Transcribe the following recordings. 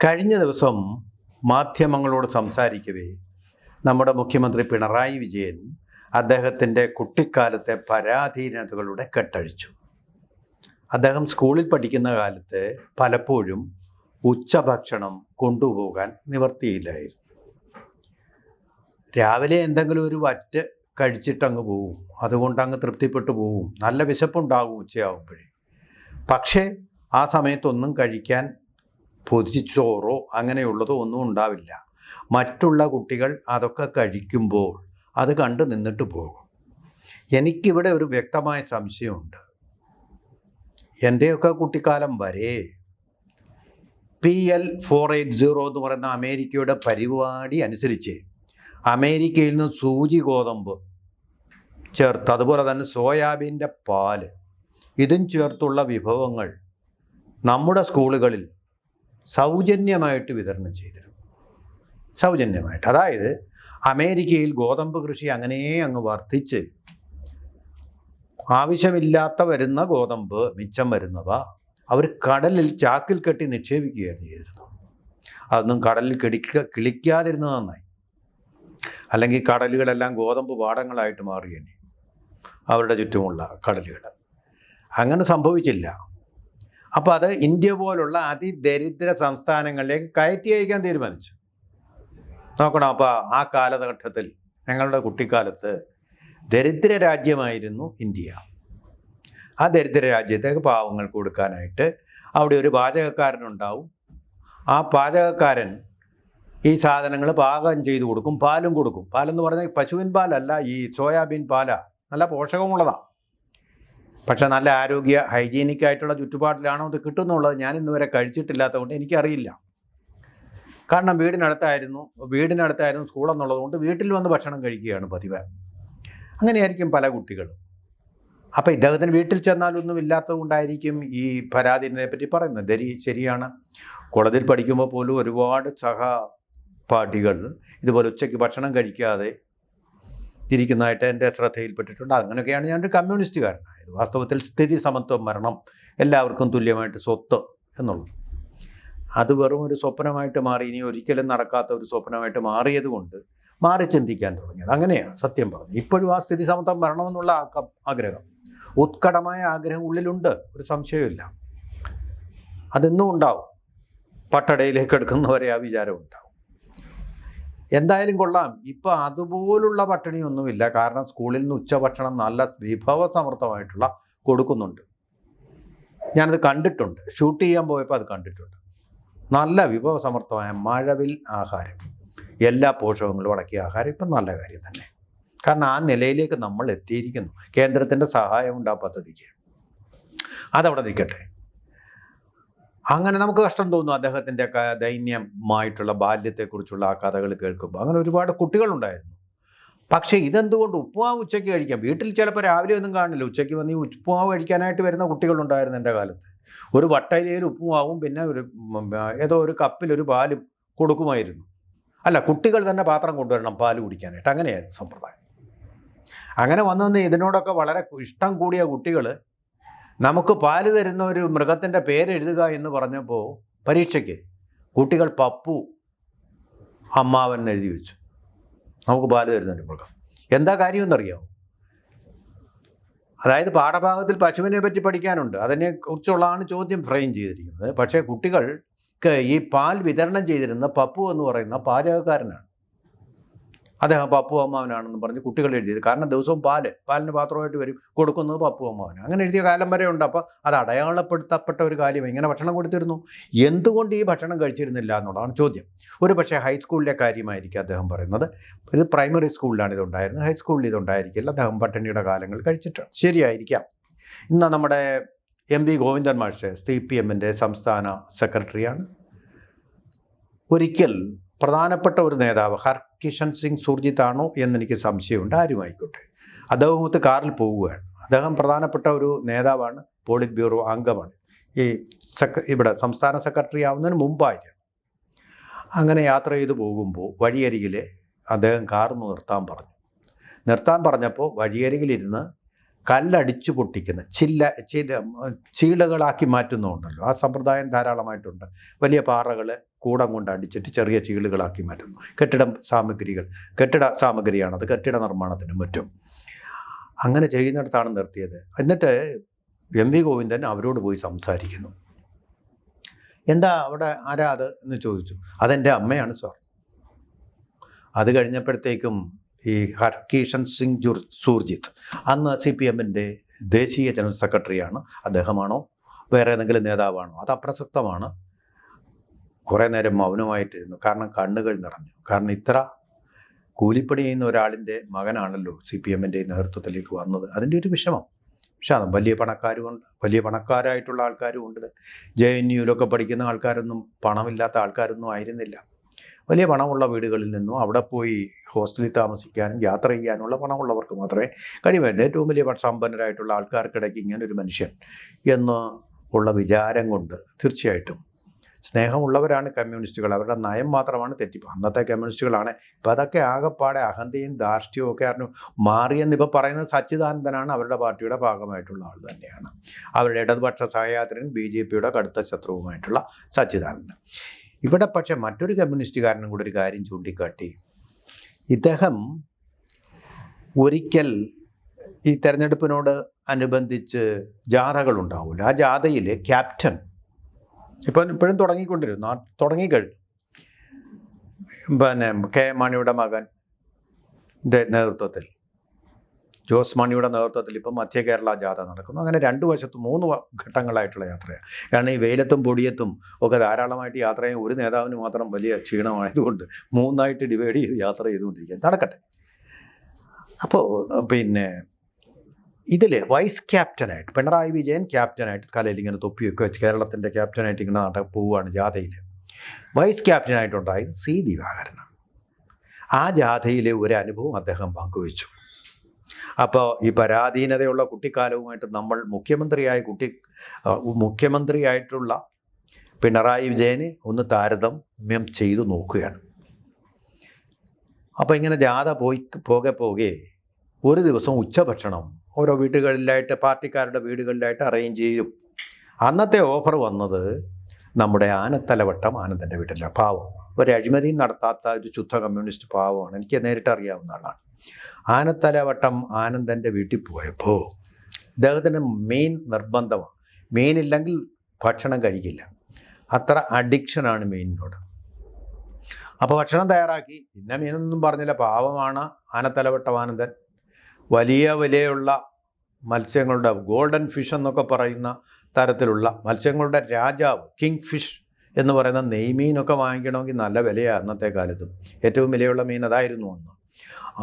കഴിഞ്ഞ ദിവസം മാധ്യമങ്ങളോട് സംസാരിക്കവേ നമ്മുടെ മുഖ്യമന്ത്രി പിണറായി വിജയൻ അദ്ദേഹത്തിൻ്റെ കുട്ടിക്കാലത്തെ പരാധീനതകളുടെ കെട്ടഴിച്ചു. അദ്ദേഹം സ്കൂളിൽ പഠിക്കുന്ന കാലത്ത് പലപ്പോഴും ഉച്ചഭക്ഷണം കൊണ്ടുപോകാൻ നിവർത്തിയില്ലായിരുന്നു. രാവിലെ എന്തെങ്കിലും ഒരു വറ്റ് കഴിച്ചിട്ടങ്ങ് പോവും, അതുകൊണ്ട് അങ്ങ് തൃപ്തിപ്പെട്ടു പോവും, നല്ല വിശപ്പുണ്ടാകും ഉച്ചയാകുമ്പോഴേ. പക്ഷേ ആ സമയത്തൊന്നും കഴിക്കാൻ പൊതിച്ചോറോ അങ്ങനെയുള്ളതോ ഒന്നും ഉണ്ടാവില്ല. മറ്റുള്ള കുട്ടികൾ അതൊക്കെ കഴിക്കുമ്പോൾ അത് കണ്ടു നിന്നിട്ട് പോകും. എനിക്കിവിടെ ഒരു വ്യക്തമായ സംശയമുണ്ട്. എൻ്റെയൊക്കെ കുട്ടിക്കാലം വരെ PL480 എന്ന് പറയുന്ന അമേരിക്കയുടെ പരിപാടി അനുസരിച്ച് അമേരിക്കയിൽ നിന്ന് സൂചി ഗോതമ്പ് ചേർത്ത്, അതുപോലെ തന്നെ സോയാബീൻ്റെ പാല്, ഇതും ചേർത്തുള്ള വിഭവങ്ങൾ നമ്മുടെ സ്കൂളുകളിൽ സൗജന്യമായിട്ട് വിതരണം ചെയ്തിരുന്നു. സൗജന്യമായിട്ട്. അതായത് അമേരിക്കയിൽ ഗോതമ്പ് കൃഷി അങ്ങനെ അങ്ങ് വർദ്ധിച്ച് ആവശ്യമില്ലാത്ത വരുന്ന ഗോതമ്പ്, മിച്ചം വരുന്നവ അവർ കടലിൽ ചാക്കിൽ കെട്ടി നിക്ഷേപിക്കുകയായിരുന്നു ചെയ്തിരുന്നത്. അതൊന്നും കടലിൽ കിളിക്കാതിരുന്നത് നന്നായി. അല്ലെങ്കിൽ കടലുകളെല്ലാം ഗോതമ്പ് പാടങ്ങളായിട്ട് മാറുകയാണ് അവരുടെ ചുറ്റുമുള്ള കടലുകൾ. അങ്ങനെ സംഭവിച്ചില്ല. അപ്പോൾ അത് ഇന്ത്യ പോലുള്ള അതിദരിദ്ര സംസ്ഥാനങ്ങളിലേക്ക് കയറ്റി അയക്കാൻ തീരുമാനിച്ചു. നോക്കണം, അപ്പോൾ ആ കാലഘട്ടത്തിൽ ഞങ്ങളുടെ കുട്ടിക്കാലത്ത് ദരിദ്ര രാജ്യമായിരുന്നു ഇന്ത്യ. ആ ദരിദ്ര രാജ്യത്തേക്ക് പാവങ്ങൾക്ക് കൊടുക്കാനായിട്ട് അവിടെ ഒരു പാചകക്കാരനുണ്ടാവും. ആ പാചകക്കാരൻ ഈ സാധനങ്ങൾ പാകം ചെയ്ത് കൊടുക്കും, പാലും കൊടുക്കും. പാലെന്ന് പറഞ്ഞാൽ പശുവിൻ പാലല്ല, ഈ സോയാബീൻ പാലാണ്. നല്ല പോഷകമുള്ളതാണ്. പക്ഷെ നല്ല ആരോഗ്യ ഹൈജീനിക്കായിട്ടുള്ള ചുറ്റുപാടിലാണോ അത് കിട്ടുന്നുള്ളത് ഞാൻ ഇന്നുവരെ കഴിച്ചിട്ടില്ലാത്തതുകൊണ്ട് എനിക്കറിയില്ല. കാരണം വീടിനടുത്തായിരുന്നു സ്കൂളെന്നുള്ളത് കൊണ്ട് വീട്ടിൽ വന്ന് ഭക്ഷണം കഴിക്കുകയാണ് പതിവ്. അങ്ങനെയായിരിക്കും പല കുട്ടികളും. അപ്പോൾ ഇദ്ദേഹത്തിന് വീട്ടിൽ ചെന്നാലൊന്നും ഇല്ലാത്തത് കൊണ്ടായിരിക്കും ഈ പരാധീനതയെ പറ്റി പറയുന്നത്. ശരിയാണ്. കോളേജിൽ പഠിക്കുമ്പോൾ പോലും ഒരുപാട് സഹപാഠികൾ ഇതുപോലെ ഉച്ചയ്ക്ക് ഭക്ഷണം കഴിക്കാതെ ഇരിക്കുന്നതായിട്ട് എൻ്റെ ശ്രദ്ധയിൽപ്പെട്ടിട്ടുണ്ട്. അങ്ങനെയൊക്കെയാണ് ഞാനൊരു കമ്മ്യൂണിസ്റ്റുകാരനായത്. വാസ്തവത്തിൽ സ്ഥിതി സമത്വം വരണം, എല്ലാവർക്കും തുല്യമായിട്ട് സ്വത്ത് എന്നുള്ളത് അത് വെറും ഒരു സ്വപ്നമായിട്ട് മാറി. ഇനി ഒരിക്കലും നടക്കാത്ത ഒരു സ്വപ്നമായിട്ട് മാറിയത് കൊണ്ട് മാറി ചിന്തിക്കാൻ തുടങ്ങിയത്. അങ്ങനെയാണ് സത്യം പറഞ്ഞു. ഇപ്പോഴും ആ സ്ഥിതി സമത്വം വരണമെന്നുള്ള ആഗ്രഹം, ഉത്കടമായ ആഗ്രഹം ഉള്ളിലുണ്ട്, ഒരു സംശയമില്ല. അതെന്നും ഉണ്ടാവും. പട്ടടയിലേക്ക് എടുക്കുന്നവരെ ആ വിചാരം ഉണ്ടാവും. എന്തായാലും കൊള്ളാം. ഇപ്പോൾ അതുപോലുള്ള പട്ടിണിയൊന്നുമില്ല. കാരണം സ്കൂളിൽ നിന്ന് ഉച്ചഭക്ഷണം നല്ല വിഭവസമൃദ്ധമായിട്ടുള്ള കൊടുക്കുന്നുണ്ട്. ഞാനത് കണ്ടിട്ടുണ്ട്. ഷൂട്ട് ചെയ്യാൻ പോയപ്പോൾ അത് കണ്ടിട്ടുണ്ട്. നല്ല വിഭവസമൃദ്ധമായ മഴവിൽ ആഹാരം, എല്ലാ പോഷകങ്ങളും അടക്കിയ ആഹാരം ഇപ്പം നല്ല കാര്യം തന്നെ. കാരണം ആ നിലയിലേക്ക് നമ്മൾ എത്തിയിരിക്കുന്നു. കേന്ദ്രത്തിൻ്റെ സഹായമുണ്ട് ആ പദ്ധതിക്ക്. അതവിടെ നിൽക്കട്ടെ. അങ്ങനെ നമുക്ക് കഷ്ടം തോന്നും അദ്ദേഹത്തിൻ്റെ ദൈന്യമായിട്ടുള്ള ബാല്യത്തെക്കുറിച്ചുള്ള ആ കഥകൾ കേൾക്കുമ്പോൾ. അങ്ങനെ ഒരുപാട് കുട്ടികളുണ്ടായിരുന്നു. പക്ഷേ ഇതെന്തുകൊണ്ട് ഉപ്പുമാവ് ഉച്ചയ്ക്ക് കഴിക്കാം? വീട്ടിൽ ചിലപ്പോൾ രാവിലെ ഒന്നും കാണില്ല, ഉച്ചയ്ക്ക് വന്ന് ഈ ഉപ്പുമാവ് കഴിക്കാനായിട്ട് വരുന്ന കുട്ടികളുണ്ടായിരുന്നു എൻ്റെ കാലത്ത്. ഒരു വട്ടയിലയിൽ ഉപ്പുമാവും പിന്നെ ഏതോ ഒരു കപ്പിലൊരു പാലും കൊടുക്കുമായിരുന്നു. അല്ല, കുട്ടികൾ തന്നെ പാത്രം കൊണ്ടുവരണം പാല് കുടിക്കാനായിട്ട്. അങ്ങനെയായിരുന്നു സമ്പ്രദായം. അങ്ങനെ വന്നു ഇതിനോടൊക്കെ വളരെ ഇഷ്ടം കൂടിയ കുട്ടികൾ നമുക്ക് പാല് തരുന്ന ഒരു മൃഗത്തിൻ്റെ പേരെഴുതുക എന്ന് പറഞ്ഞപ്പോൾ പരീക്ഷയ്ക്ക് കുട്ടികൾ പപ്പു അമ്മാവൻ എഴുതി വെച്ചു. നമുക്ക് പാല് തരുന്നൊരു മൃഗം. എന്താ കാര്യമെന്നറിയാമോ? അതായത് പാഠഭാഗത്തിൽ പശുവിനെ പറ്റി പഠിക്കാനുണ്ട്, അതിനെക്കുറിച്ചുള്ളതാണ് ചോദ്യം ഫ്രെയിം ചെയ്തിരിക്കുന്നത്. പക്ഷേ കുട്ടികൾക്ക് ഈ പാൽ വിതരണം ചെയ്തിരുന്ന പപ്പു എന്ന് പറയുന്ന പാചകക്കാരനാണ്. അദ്ദേഹം പപ്പു അമ്മാവനാണെന്ന് പറഞ്ഞ് കുട്ടികൾ എഴുതിയത്. കാരണം ദിവസവും പാലിന് പാത്രമായിട്ട് വരും, കൊടുക്കുന്നത് പപ്പു അമ്മാവനാണ്. അങ്ങനെ എഴുതിയ കാലം വരെ ഉണ്ട്. അപ്പോൾ അത് അടയാളപ്പെടുത്തപ്പെട്ട ഒരു കാര്യം. ഇങ്ങനെ ഭക്ഷണം കൊടുത്തിരുന്നു. എന്തുകൊണ്ട് ഈ ഭക്ഷണം കഴിച്ചിരുന്നില്ല എന്നുള്ളതാണ് ചോദ്യം. ഒരു പക്ഷേ ഹൈസ്കൂളിലെ കാര്യമായിരിക്കും അദ്ദേഹം പറയുന്നത്. ഇത് പ്രൈമറി സ്കൂളിലാണ് ഇതുണ്ടായിരുന്നത്, ഹൈസ്കൂളിൽ ഇതുണ്ടായിരിക്കില്ല. അദ്ദേഹം പട്ടിണിയുടെ കാലങ്ങൾ കഴിച്ചിട്ടാണ്. ശരിയായിരിക്കാം. ഇന്ന് നമ്മുടെ MV ഗോവിന്ദൻ മാഷ് CPMൻ്റെ സംസ്ഥാന സെക്രട്ടറിയാണ്. ഒരിക്കൽ പ്രധാനപ്പെട്ട ഒരു നേതാവ്, ഹർകിഷൻ സിംഗ് സുർജിത്ത് ആണോ എന്നെനിക്ക് സംശയമുണ്ട്, ആരുമായിക്കോട്ടെ, അദ്ദേഹത്തെ കാറിൽ പോവുകയാണ്. അദ്ദേഹം പ്രധാനപ്പെട്ട ഒരു നേതാവാണ്, പോളിറ്റ് ബ്യൂറോ അംഗമാണ്. ഈ ഇവിടെ സംസ്ഥാന സെക്രട്ടറി ആവുന്നതിന് മുമ്പായിരുന്നു. അങ്ങനെ യാത്ര ചെയ്ത് പോകുമ്പോൾ വഴിയരികിൽ അദ്ദേഹം കാർ നിർത്താൻ പറഞ്ഞപ്പോൾ വഴിയരികിലിരുന്ന് കല്ലടിച്ചു പൊട്ടിക്കുന്ന ചീളുകളാക്കി മാറ്റുന്നുണ്ടല്ലോ, ആ സമ്പ്രദായം ധാരാളമായിട്ടുണ്ട്. വലിയ പാറകൾ കൂടം കൊണ്ട് അടിച്ചിട്ട് ചെറിയ ചീളുകളാക്കി മാറ്റുന്നു. കെട്ടിട സാമഗ്രിയാണത്, കെട്ടിട നിർമ്മാണത്തിനും മറ്റും. അങ്ങനെ ചെയ്യുന്നിടത്താണ് നിർത്തിയത്. എന്നിട്ട് എം വി ഗോവിന്ദൻ അവരോട് പോയി സംസാരിക്കുന്നു. എന്താ അവിടെ ആരാ അത് എന്ന് ചോദിച്ചു. അതെൻ്റെ അമ്മയാണ് സാർ. അത് കഴിഞ്ഞപ്പോഴത്തേക്കും ഈ ഹർകിഷൻ സിംഗ് സൂർജിത്ത്, അന്ന് CPM-ൻ്റെ ദേശീയ ജനറൽ സെക്രട്ടറിയാണ്. അദ്ദേഹമാണോ വേറെ ഏതെങ്കിലും നേതാവാണോ അത് അപ്രസക്തമാണ്. കുറേ നേരം മൗനമായിട്ടിരുന്നു. കാരണം കണ്ണുകൾ നിറഞ്ഞു. കാരണം ഇത്ര കൂലിപ്പണി ചെയ്യുന്ന ഒരാളിൻ്റെ മകനാണല്ലോ CPM-ൻ്റെ നേതൃത്വത്തിലേക്ക് വന്നത്. അതിൻ്റെ ഒരു വിഷമം. പക്ഷെ അത് വലിയ പണക്കാരുമുണ്ട്, വലിയ പണക്കാരായിട്ടുള്ള ആൾക്കാരും ഉണ്ട്. JNU-ലൊക്കെ പഠിക്കുന്ന ആൾക്കാരൊന്നും പണമില്ലാത്ത ആൾക്കാരൊന്നും ആയിരുന്നില്ല. വലിയ പണമുള്ള വീടുകളിൽ നിന്നും അവിടെ പോയി ഹോസ്റ്റലിൽ താമസിക്കാനും യാത്ര ചെയ്യാനുള്ള പണമുള്ളവർക്ക് മാത്രമേ കഴിയുമായിരുന്നു. ഏറ്റവും വലിയ സമ്പന്നരായിട്ടുള്ള ആൾക്കാർക്കിടയ്ക്ക് ഇങ്ങനൊരു മനുഷ്യൻ എന്ന് ഉള്ള വിചാരം കൊണ്ട് തീർച്ചയായിട്ടും സ്നേഹമുള്ളവരാണ് കമ്മ്യൂണിസ്റ്റുകൾ. അവരുടെ നയം മാത്രമാണ് തെറ്റിപ്പോൾ. അന്നത്തെ കമ്മ്യൂണിസ്റ്റുകളാണ്. ഇപ്പം അതൊക്കെ ആകെപ്പാടെ അഹന്തയും ധാർഷ്ട്യവും ഒക്കെ ആയിരുന്നു മാറിയെന്ന് ഇപ്പോൾ പറയുന്നത്. സച്ചിദാനന്ദനാണ് അവരുടെ പാർട്ടിയുടെ ഭാഗമായിട്ടുള്ള ആൾ തന്നെയാണ്. അവരുടെ ഇടതുപക്ഷ സഹയാത്രികൻ BJP-യുടെ കടുത്ത ശത്രുവുമായിട്ടുള്ള സച്ചിദാനന്ദൻ. ഇവിടെ പക്ഷേ മറ്റൊരു കമ്മ്യൂണിസ്റ്റുകാരനും കൂടി ഒരു കാര്യം ചൂണ്ടിക്കാട്ടി. ഇദ്ദേഹം ഒരിക്കൽ ഈ തെരഞ്ഞെടുപ്പിനോട് അനുബന്ധിച്ച് ജാഥകളുണ്ടാവില്ല. ആ ജാഥയിൽ ക്യാപ്റ്റൻ ഇപ്പോഴും തുടങ്ങിക്കഴിഞ്ഞു. പിന്നെ K മാണിയുടെ മകൻ്റെ നേതൃത്വത്തിൽ, ജോസ് മാണിയുടെ നേതൃത്വത്തിൽ ഇപ്പം മധ്യ കേരള ജാഥ നടക്കുന്നു. അങ്ങനെ 2 വശത്തും 3 ഘട്ടങ്ങളായിട്ടുള്ള യാത്രയാണ്. കാരണം ഈ വെയിലത്തും പൊടിയത്തും ഒക്കെ ധാരാളമായിട്ട് യാത്ര ചെയ്യാൻ ഒരു നേതാവിന് മാത്രം വലിയ ക്ഷീണമായതുകൊണ്ട് 3ആയിട്ട് ഡിവൈഡ് ചെയ്ത് യാത്ര ചെയ്തുകൊണ്ടിരിക്കുക. നടക്കട്ടെ. അപ്പോൾ പിന്നെ ഇതിൽ വൈസ് ക്യാപ്റ്റനായിട്ട് പിണറായി വിജയൻ ക്യാപ്റ്റനായിട്ട് കലയിൽ ഇങ്ങനെ തൊപ്പിയൊക്കെ വെച്ച് കേരളത്തിൻ്റെ ക്യാപ്റ്റനായിട്ട് ഇങ്ങനെ പോവുകയാണ് ജാഥയിൽ. Vice ക്യാപ്റ്റനായിട്ടുണ്ടായത് C. ദിവാകരനാണ്. ആ ജാഥയിലെ ഒരു അനുഭവം അദ്ദേഹം പങ്കുവച്ചു. അപ്പോൾ ഈ പരാധീനതയുള്ള കുട്ടിക്കാലവുമായിട്ട് നമ്മൾ മുഖ്യമന്ത്രിയായിട്ടുള്ള പിണറായി വിജയനെ ഒന്ന് താരതമ്യം ചെയ്തു നോക്കുകയാണ്. അപ്പോൾ ഇങ്ങനെ ജാഥ പോകെ ഒരു ദിവസം ഉച്ചഭക്ഷണം ഓരോ വീടുകളിലായിട്ട്, പാർട്ടിക്കാരുടെ വീടുകളിലായിട്ട് അറേഞ്ച് ചെയ്യും. അന്നത്തെ ഓഫർ വന്നത് നമ്മുടെ ആനത്തലവട്ടം ആനന്ദൻ്റെ വീട്ടിലാണ്. പാവം, ഒരു അഴിമതിയും നടത്താത്ത ഒരു ശുദ്ധ കമ്മ്യൂണിസ്റ്റ് പാവമാണ്. എനിക്ക് നേരിട്ട് അറിയാവുന്ന ആളാണ്. ആനത്തലവട്ടം ആനന്ദൻ്റെ വീട്ടിൽ പോയപ്പോൾ ഇദ്ദേഹത്തിന് മീൻ നിർബന്ധമാണ്. മീനില്ലെങ്കിൽ ഭക്ഷണം കഴിക്കില്ല. അത്ര അഡിക്ഷനാണ് മീനിനോട്. അപ്പോൾ ഭക്ഷണം തയ്യാറാക്കി. ഇന്ന മീനൊന്നും പറഞ്ഞില്ല. പാവമാണ് ആനത്തലവട്ടം ആനന്ദൻ. വലിയ വിലയുള്ള മത്സ്യങ്ങളുടെ ഗോൾഡൻ ഫിഷ് എന്നൊക്കെ പറയുന്ന തരത്തിലുള്ള മത്സ്യങ്ങളുടെ രാജാവ്, കിങ് ഫിഷ് എന്ന് പറയുന്ന നെയ്മീനൊക്കെ വാങ്ങിക്കണമെങ്കിൽ നല്ല വിലയാണ് അന്നത്തെ കാലത്തും. ഏറ്റവും വിലയുള്ള മീൻ അതായിരുന്നു അന്ന്.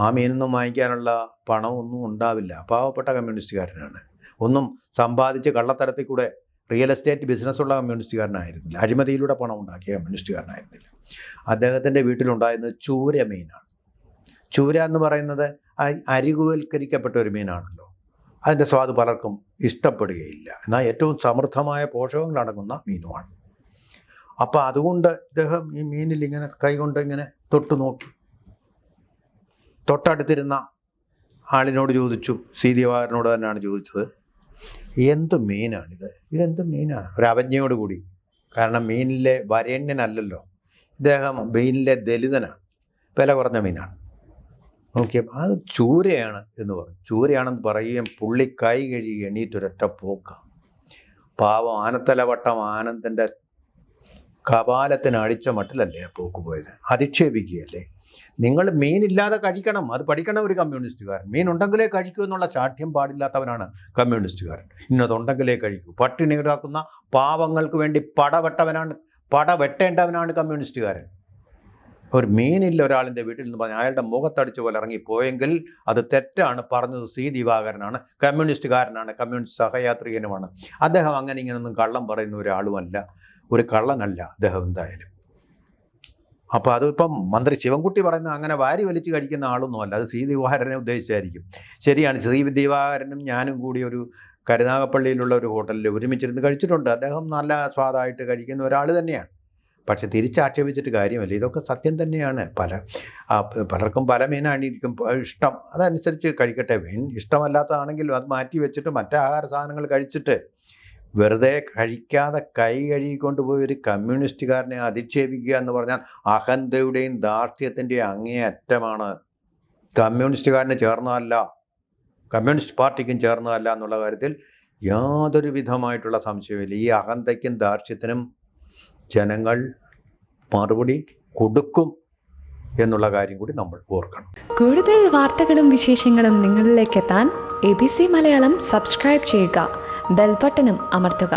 ആ മീനൊന്നും വാങ്ങിക്കാനുള്ള പണമൊന്നും ഉണ്ടാവില്ല. പാവപ്പെട്ട കമ്മ്യൂണിസ്റ്റുകാരനാണ്. ഒന്നും സമ്പാദിച്ച് കള്ളത്തരത്തിൽ കൂടെ റിയൽ എസ്റ്റേറ്റ് ബിസിനസ്സുള്ള കമ്മ്യൂണിസ്റ്റുകാരനായിരുന്നില്ല. അഴിമതിയിലൂടെ പണം ഉണ്ടാക്കിയ കമ്മ്യൂണിസ്റ്റുകാരനായിരുന്നില്ല. അദ്ദേഹത്തിൻ്റെ വീട്ടിലുണ്ടായിരുന്നത് ചൂര മീനാണ്. ചൂര എന്ന് പറയുന്നത് അരികുവൽക്കരിക്കപ്പെട്ട ഒരു മീനാണല്ലോ. അതിൻ്റെ സ്വാദ് പലർക്കും ഇഷ്ടപ്പെടുകയില്ല. എന്നാൽ ഏറ്റവും സമൃദ്ധമായ പോഷകങ്ങളടങ്ങുന്ന മീനുമാണ്. അപ്പോൾ അതുകൊണ്ട് ഇദ്ദേഹം ഈ മീനിൽ ഇങ്ങനെ കൈകൊണ്ട് ഇങ്ങനെ തൊട്ട് നോക്കി. തൊട്ടടുത്തിരുന്ന ആളിനോട് ചോദിച്ചു, C. ദിവാകരനോട് തന്നെയാണ് ചോദിച്ചത്, എന്ത് മീനാണിത്? ഇതെന്ത് മീനാണ്? ഒരു അവജ്ഞയോട് കൂടി. കാരണം മീനിലെ വരേണ്യനല്ലല്ലോ ഇദ്ദേഹം, മീനിലെ ദലിതനാണ്, വില കുറഞ്ഞ മീനാണ്. നോക്കിയപ്പോൾ അത് ചൂരയാണ് എന്ന് പറഞ്ഞു. ചൂരയാണെന്ന് പറയുകയും പുള്ളി കൈ കഴുകി എണീറ്റൊരൊറ്റ പോക്ക. പാവം ആനത്തലവട്ടം ആനന്ദൻ്റെ കപാലത്തിന് അടിച്ച മട്ടിലല്ലേ ആ പോക്ക് പോയത്. അധിക്ഷേപിക്കുകയല്ലേ. നിങ്ങൾ മീനില്ലാതെ കഴിക്കണം, അത് പഠിക്കണം ഒരു കമ്മ്യൂണിസ്റ്റുകാരൻ. മീനുണ്ടെങ്കിലേ കഴിക്കൂ എന്നുള്ള ശാഠ്യം പാടില്ലാത്തവനാണ് കമ്മ്യൂണിസ്റ്റുകാരൻ. ഇന്നതുണ്ടെങ്കിലേ കഴിക്കൂ. പട്ടിണി കിടക്കുന്ന പാവങ്ങൾക്ക് വേണ്ടി പടവെട്ടേണ്ടവനാണ് കമ്മ്യൂണിസ്റ്റുകാരൻ. ഒരു മീനില്ല ഒരാളിൻ്റെ വീട്ടിൽ നിന്ന് പറഞ്ഞ് അയാളുടെ മുഖത്തടിച്ച് പോലെ ഇറങ്ങിപ്പോയെങ്കിൽ അത് തെറ്റാണ്. പറഞ്ഞത് C. ദിവാകരനാണ്, കമ്മ്യൂണിസ്റ്റുകാരനാണ്, കമ്മ്യൂണിസ്റ്റ് സഹയാത്രികനുമാണ്. അദ്ദേഹം അങ്ങനെ ഇങ്ങനൊന്നും കള്ളം പറയുന്ന ഒരാളുമല്ല, ഒരു കള്ളനല്ല അദ്ദേഹം എന്തായാലും. അപ്പോൾ അതിപ്പം മന്ത്രി ശിവൻകുട്ടി പറയുന്ന അങ്ങനെ വാരി വലിച്ച് കഴിക്കുന്ന ആളൊന്നുമല്ല. അത് C. ദിവാകരനെ ഉദ്ദേശിച്ചായിരിക്കും. ശരിയാണ്, C. ദിവാകരനും ഞാനും കൂടി ഒരു കരുനാഗപ്പള്ളിയിലുള്ള ഒരു ഹോട്ടലിൽ ഒരുമിച്ചിരുന്ന് കഴിച്ചിട്ടുണ്ട്. അദ്ദേഹം നല്ല സ്വാദായിട്ട് കഴിക്കുന്ന ഒരാൾ തന്നെയാണ്. പക്ഷെ തിരിച്ചാക്ഷേപിച്ചിട്ട് കാര്യമില്ല. ഇതൊക്കെ സത്യം തന്നെയാണ്. പലർക്കും പല മീനായിരിക്കും ഇഷ്ടം, അതനുസരിച്ച് കഴിക്കട്ടെ. മീൻ ഇഷ്ടമല്ലാത്തതാണെങ്കിൽ അത് മാറ്റി വെച്ചിട്ട് മറ്റ് ആഹാര സാധനങ്ങൾ കഴിച്ചിട്ട് വെറുതെ കഴിക്കാതെ കൈ കഴുകിക്കൊണ്ടുപോയി ഒരു കമ്മ്യൂണിസ്റ്റുകാരനെ അധിക്ഷേപിക്കുക എന്ന് പറഞ്ഞാൽ അഹന്തയുടെയും ധാർഷ്ട്യത്തിൻ്റെയും അങ്ങേയറ്റമാണ്. കമ്മ്യൂണിസ്റ്റുകാരന് ചേർന്നതല്ല, കമ്മ്യൂണിസ്റ്റ് പാർട്ടിക്കും ചേർന്നതല്ല എന്നുള്ള കാര്യത്തിൽ യാതൊരു വിധമായിട്ടുള്ള സംശയമില്ല. ഈ അഹന്തയ്ക്കും ധാർഷ്ട്യത്തിനും ജനങ്ങൾ മറുപടി കൊടുക്കും എന്നുള്ള കാര്യം കൂടി നമ്മൾ ഓർക്കണം. കൂടുതൽ വാർത്തകളും വിശേഷങ്ങളും നിങ്ങളിലേക്ക് എത്താൻ ABC മലയാളം സബ്സ്ക്രൈബ് ചെയ്യുക, ബെൽബട്ടനും അമർത്തുക.